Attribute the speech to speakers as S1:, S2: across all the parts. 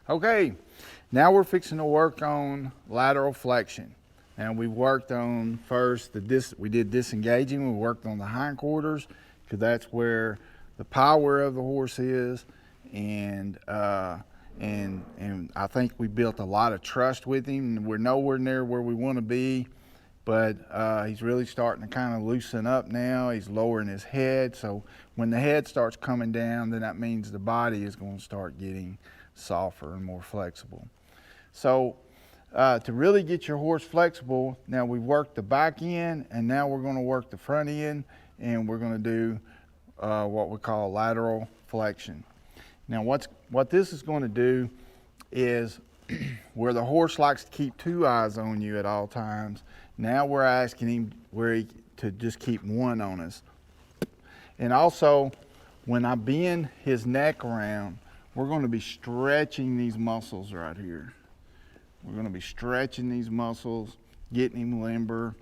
S1: Okay, now we're fixing to work on lateral flexion. Now we worked on first we did disengaging. We worked on the hindquarters because that's where the power of the horse is, and I think we built a lot of trust with him. We're nowhere near where we want to be, but he's really starting to kind of loosen up now. He's lowering his head, so when the head starts coming down, then that means the body is going to start getting softer and more flexible. So to really get your horse flexible, now we've worked the back end, and now we're going to work the front end, and we're going to do what we call lateral flexion. Now what this is going to do is where the horse likes to keep two eyes on you at all times, now we're asking him to just keep one on us. And also, when I bend his neck around, we're going to be stretching these muscles right here. We're going to be stretching these muscles, getting him limber.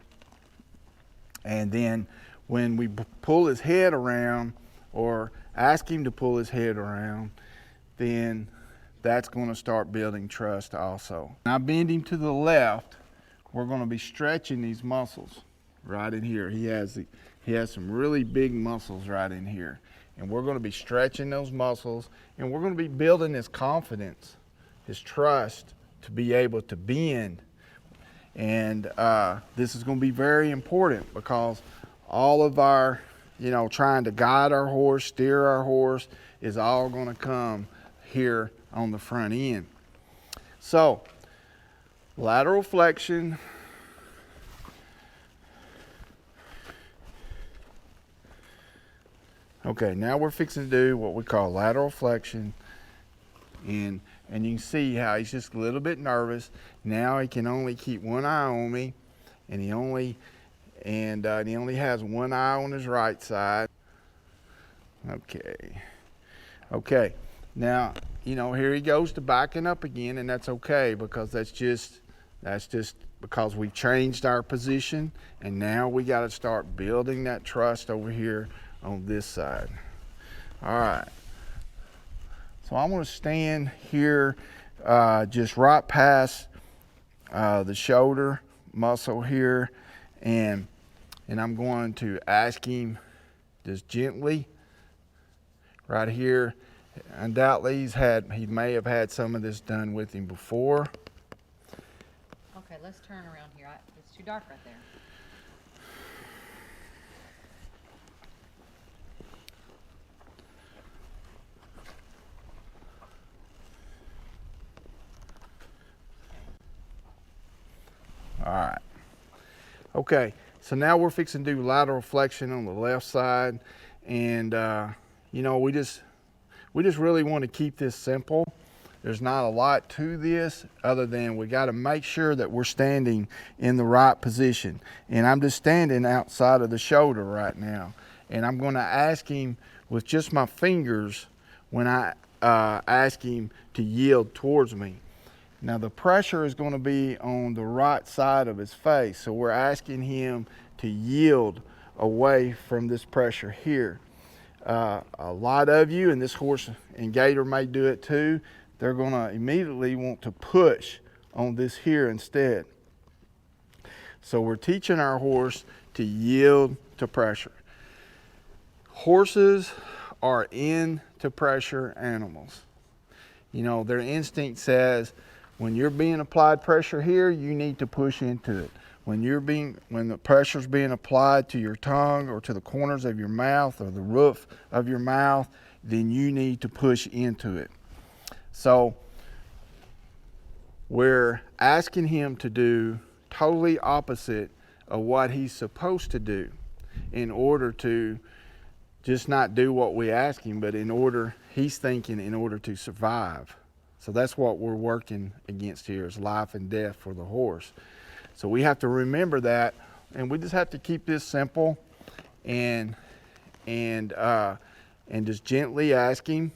S1: And then when we pull his head around or ask him to pull his head around, then that's going to start building trust also. Now bend him to the left. We're going to be stretching these muscles right in here. He has some really big muscles right in here. And we're going to be stretching those muscles, and we're going to be building his confidence, his trust to be able to bend. And this is going to be very important because all of our, trying to guide our horse, steer our horse is all going to come here on the front end. So, lateral flexion. Okay, now we're fixing to do what we call lateral flexion, and you can see how he's just a little bit nervous. Now he can only keep one eye on me, and he only has one eye on his right side. Okay. Now, here he goes to backing up again, and that's okay because that's just because we changed our position, and now we got to start building that trust over here on this side. All right. So I'm going to stand here just right past the shoulder muscle here, and I'm going to ask him just gently right here. Undoubtedly he may have had some of this done with him before.
S2: Okay, let's turn around here. It's too dark right there.
S1: All right. Okay, so now we're fixing to do lateral flexion on the left side, and we just really want to keep this simple. There's not a lot to this other than we got to make sure that we're standing in the right position. And I'm just standing outside of the shoulder right now, and I'm going to ask him with just my fingers when I ask him to yield towards me. Now the pressure is going to be on the right side of his face, so we're asking him to yield away from this pressure here. A lot of you, and this horse and gator may do it too, they're going to immediately want to push on this here instead. So we're teaching our horse to yield to pressure. Horses are into pressure animals. Their instinct says, when you're being applied pressure here, you need to push into it. When the pressure's being applied to your tongue or to the corners of your mouth or the roof of your mouth, then you need to push into it. So we're asking him to do totally opposite of what he's supposed to do in order to just not do what we ask him, but he's thinking in order to survive. So that's what we're working against here, is life and death for the horse. So we have to remember that, and we just have to keep this simple and just gently ask him.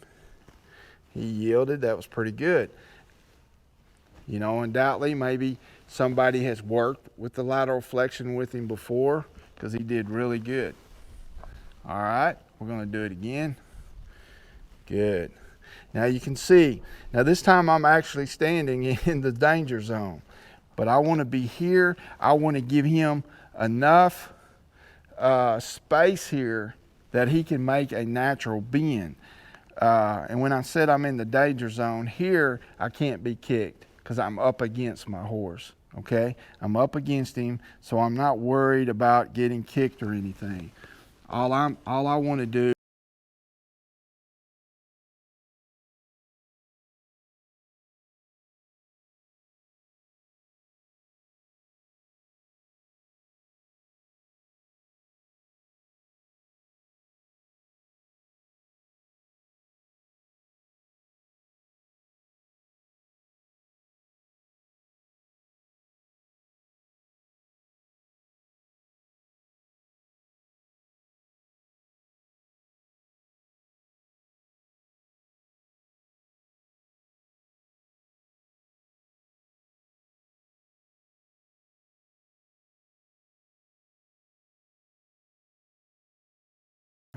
S1: He yielded. That was pretty good. Undoubtedly, maybe somebody has worked with the lateral flexion with him before because he did really good. All right, we're going to do it again. Good. Now you can see, now this time I'm actually standing in the danger zone, but I want to be here. I want to give him enough space here that he can make a natural bend. And when I said I'm in the danger zone here, I can't be kicked because I'm up against my horse. Okay, I'm up against him, so I'm not worried about getting kicked or anything. All I want to do.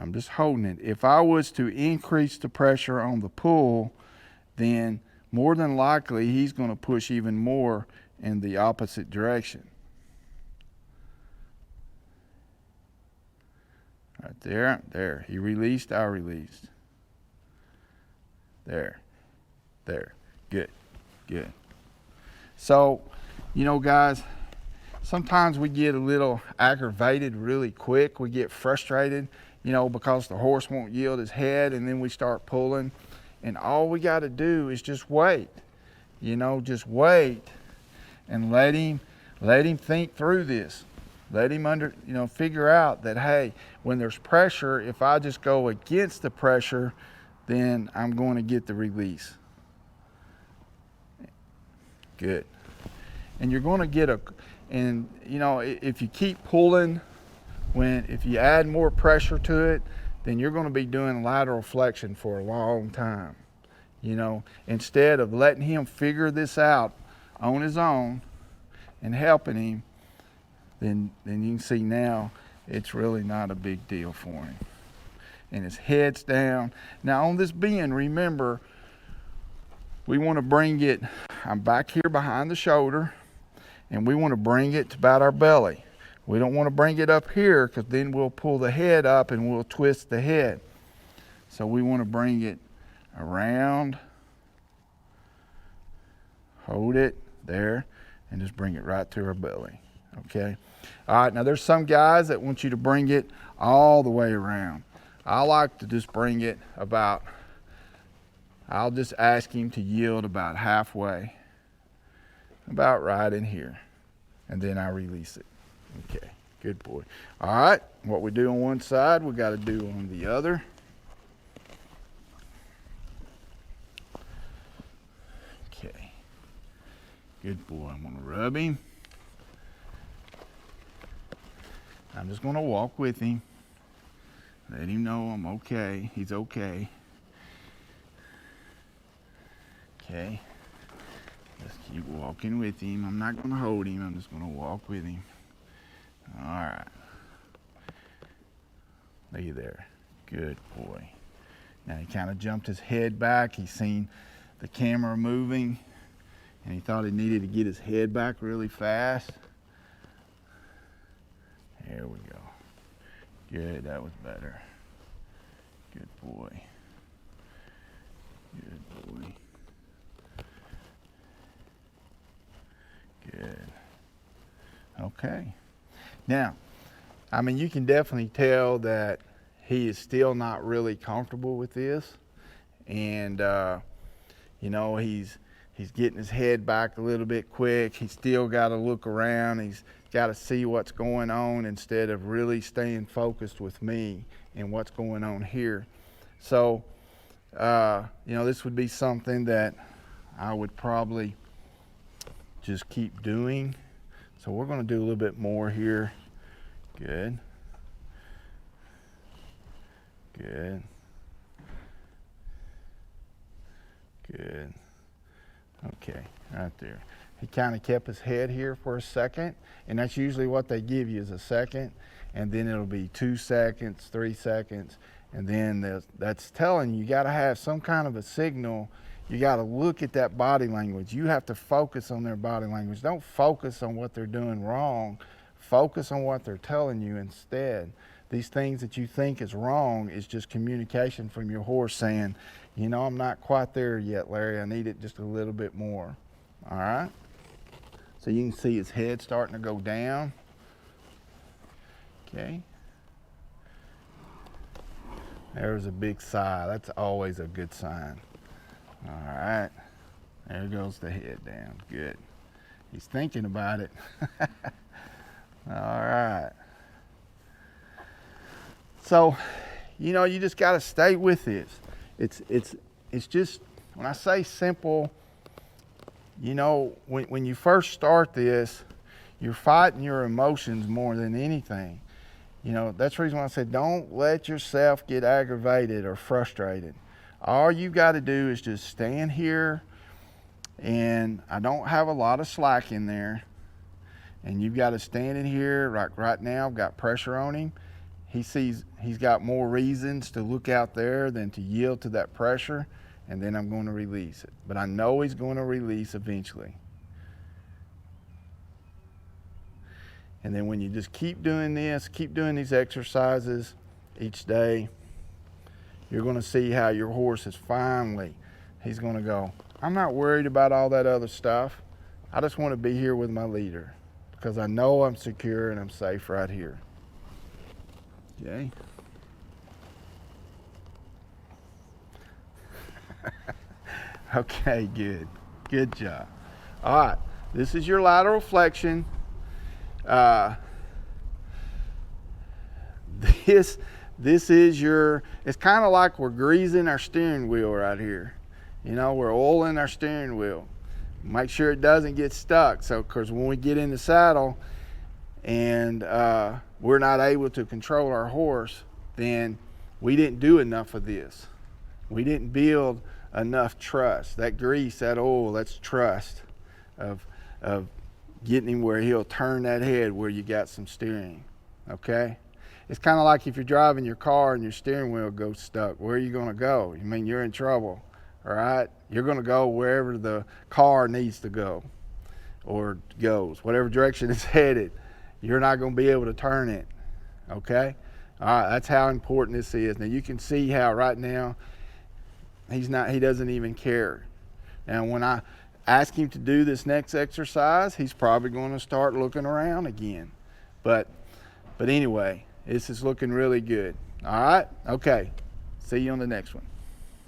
S1: I'm just holding it. If I was to increase the pressure on the pull, then more than likely he's going to push even more in the opposite direction. Right there, there. He released, I released. There, there. Good, good. So, you know, guys, sometimes we get a little aggravated really quick. We get frustrated, you know, because the horse won't yield his head, and then we start pulling. And all we got to do is just wait, you know, just wait and let him think through this. Let him figure out that, hey, when there's pressure, if I just go against the pressure, then I'm going to get the release. Good. And you're going to get if you keep pulling, if you add more pressure to it, then you're going to be doing lateral flexion for a long time. You know, instead of letting him figure this out on his own and helping him, then you can see now it's really not a big deal for him. And his head's down. Now on this bend, remember, we want to bring it, I'm back here behind the shoulder, and we want to bring it to about our belly. We don't want to bring it up here because then we'll pull the head up and we'll twist the head. So we want to bring it around, hold it there, and just bring it right to our belly. Okay. All right. Now there's some guys that want you to bring it all the way around. I like to just bring it about, I'll just ask him to yield about halfway, about right in here, and then I release it. Okay, good boy. All right, what we do on one side, we got to do on the other. Okay, good boy. I'm going to rub him. I'm just going to walk with him. Let him know I'm okay. He's okay. Okay. Just keep walking with him. I'm not going to hold him. I'm just going to walk with him. All right. Lay there. Good boy. Now he kind of jumped his head back. He seen the camera moving, and he thought he needed to get his head back really fast. There we go. Good, that was better. Good boy. Good boy. Good. Okay. Now, I mean, you can definitely tell that he is still not really comfortable with this. And, you know, he's getting his head back a little bit quick. He's still got to look around. He's got to see what's going on instead of really staying focused with me and what's going on here. So, you know, this would be something that I would probably just keep doing. So we're going to do a little bit more here. Good. Good. Good. Okay, right there. He kind of kept his head here for a second, and that's usually what they give you is a second, and then it'll be 2 seconds, 3 seconds, And then that's telling you got to have some kind of a signal. You got to look at that body language. You have to focus on their body language. Don't focus on what they're doing wrong. Focus on what they're telling you instead. These things that you think is wrong is just communication from your horse saying, you know, I'm not quite there yet, Larry. I need it just a little bit more. All right? So you can see his head starting to go down. Okay. There's a big sigh. That's always a good sign. All right. There goes the head down. Good. He's thinking about it. All right. So, you know, you just got to stay with this. It's just, when I say simple, you know, when you first start this, you're fighting your emotions more than anything. You know, that's the reason why I said don't let yourself get aggravated or frustrated. All you got to do is just stand here, and I don't have a lot of slack in there. And you've got to stand in here, like right now, I've got pressure on him. He sees he's got more reasons to look out there than to yield to that pressure, and then I'm going to release it. But I know he's going to release eventually. And then when you just keep doing this, keep doing these exercises each day, you're going to see how your horse is finally, he's going to go, I'm not worried about all that other stuff. I just want to be here with my leader because I know I'm secure and I'm safe right here. Okay. Okay, good. Good job. All right, this is your lateral flexion. This is your, it's kind of like we're greasing our steering wheel right here. You know, we're oiling our steering wheel. Make sure it doesn't get stuck. So, because when we get in the saddle and we're not able to control our horse, then we didn't do enough of this. We didn't build enough trust. That grease, that oil, that's trust of getting him where he'll turn that head where you got some steering. Okay? It's kind of like if you're driving your car and your steering wheel goes stuck. Where are you going to go? I mean, you're in trouble. All right? You're going to go wherever the car needs to go or goes, whatever direction it's headed. You're not going to be able to turn it. Okay? All right, that's how important this is. Now you can see how right now he doesn't even care. Now when I ask him to do this next exercise, he's probably going to start looking around again. But anyway, this is looking really good. All right? Okay. See you on the next one.